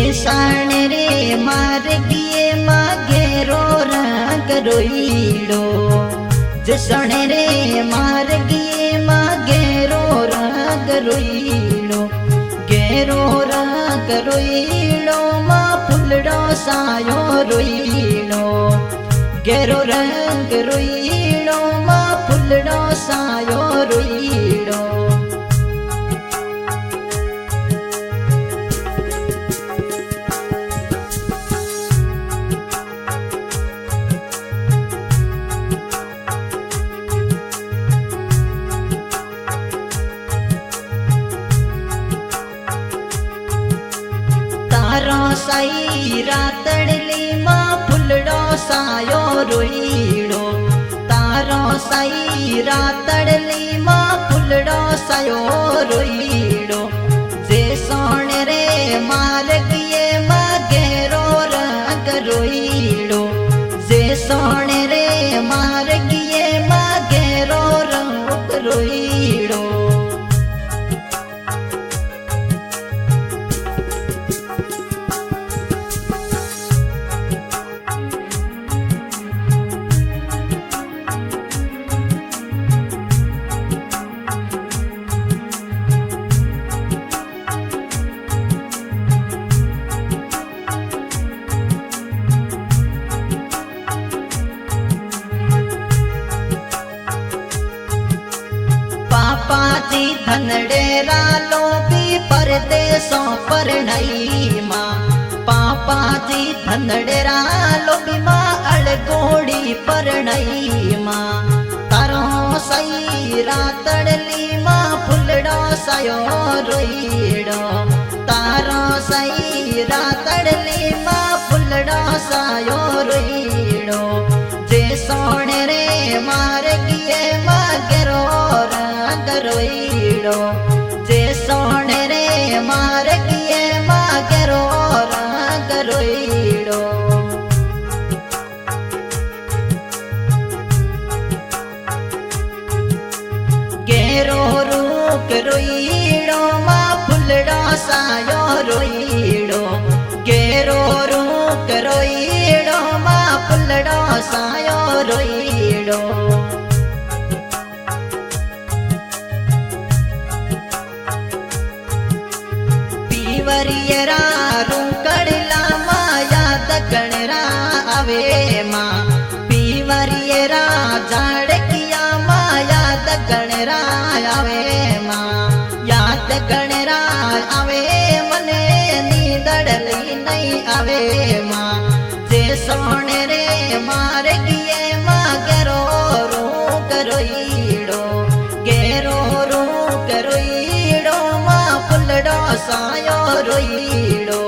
जेसाण रे मार्गिए मागेरो रंग रोईड़ो जेसाण रे मार्गिए मागेरो रंग रोईड़ो गेरो रंग रोईड़ो मा फुलड़ो सायो रोईड़ो गेरो रंग रोईड़ो मा फुलड़ो सायो रोईड़ो तारो साई रातड़ली मां फुलड़ो सायो रोईड़ो तारो साई रातड़ली मां फुलड़ो सायो रोईड़ो जे सोण रे मार्गिए मागेरो रंग रोईड़ो जे सोण रे मार्गिए मागेरो रंग रोईड़ो पापाजी धनडेरा लोभी परदेसों पर नई माँ पापाजी धनडेरा लोभी माँ अड़गोड़ी पर नई माँ तारो सई रातड़ली माँ फुलड़ो सायो रोईड़ो तारो सई रातड़ली माँ फुलड़ो सायो रोईड़ो जे सोण रे मार्गिए मागेरो रंग रोईड़ो जे सोण रे मार्गिए मागेरो रंग रोईड़ो गेरो रूक रोईड़ो मा फुलड़ो सायो रोईड़ो गेरो रूक रोईड़ो मा फुलड़ो सायो रोईड़ो पीवरियरा रूकड़ला माया दगणरा आवे माँ पीवरियरा झाड़किया माया दगणरा आवे माँ याद गणरा आवे मने नींदड़ली नहीं आवे माँ जे सोण रे मार्गिए मागेरो रूक रोईड़ो गेरो रूक रोईड़ो मा फुलड़ो सायो रोईड़ो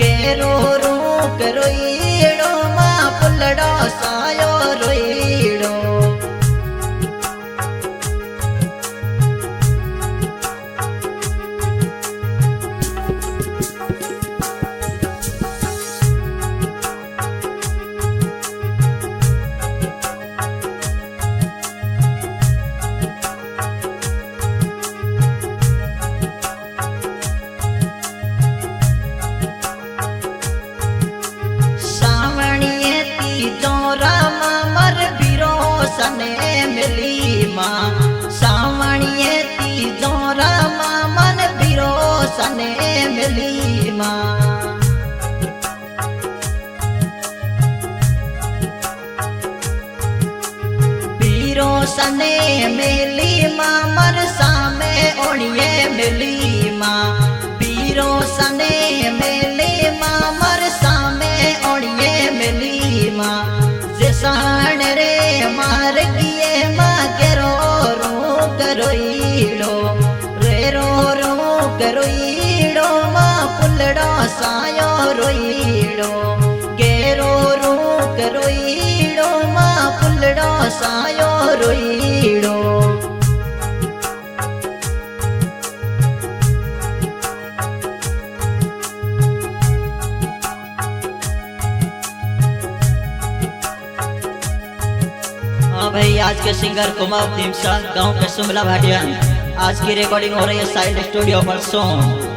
गेरो रूक रोईड़ो मा फुलड़ो सायो रोईड़ो सने मिली माँ सावणिए तीजो रामा मन बिरो सने मिली माँ बिरो सने मिली माँ मर सामे ओणिए मिली माँ बिरो सने मिली माँ मर सामे ओणिए मिली माँ जेसाण रे मार्गिए मागेरो रूक रोईड़ो रेरो रूक रोईड़ो मा फुलड़ो सायो रोईड़ो गेरो रूक रोईड़ो मा फुलड़ो सायो रोईड़ो भाई आज के सिंगर कुमार ढीमसा गांव के सुमला भाटिया आज की रिकॉर्डिंग हो रही है साइड स्टूडियो पर सॉन्ग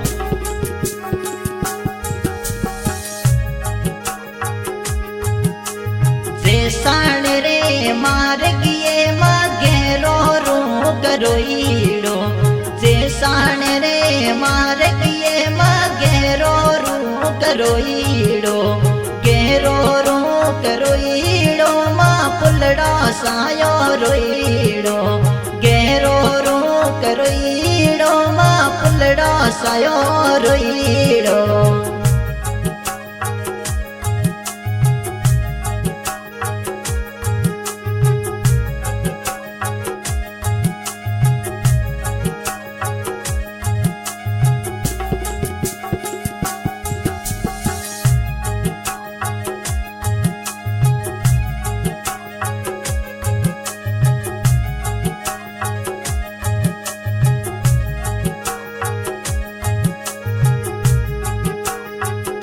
साण रे मार किए मागे रो रो करोईड़ो जे साण रे मार किए मागे रो रो करोईड़ो गेरो रो करोईड़ो मां पुलड़ा सायो रोईड़ो गेरो रो करोईड़ो मां पुलड़ा सायो रोईड़ो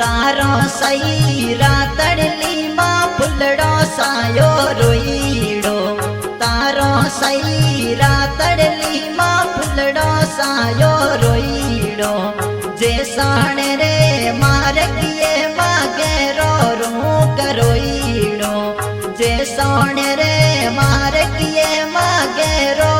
तारो सही रातड़ली मां फुलड़ो सायो रोईड़ो तारो सही रातड़ली मां फुलड़ो सायो रोईड़ो जे साण रे मार किए मागे रो रो करोईड़ो जे साण रे मार किए मागे रो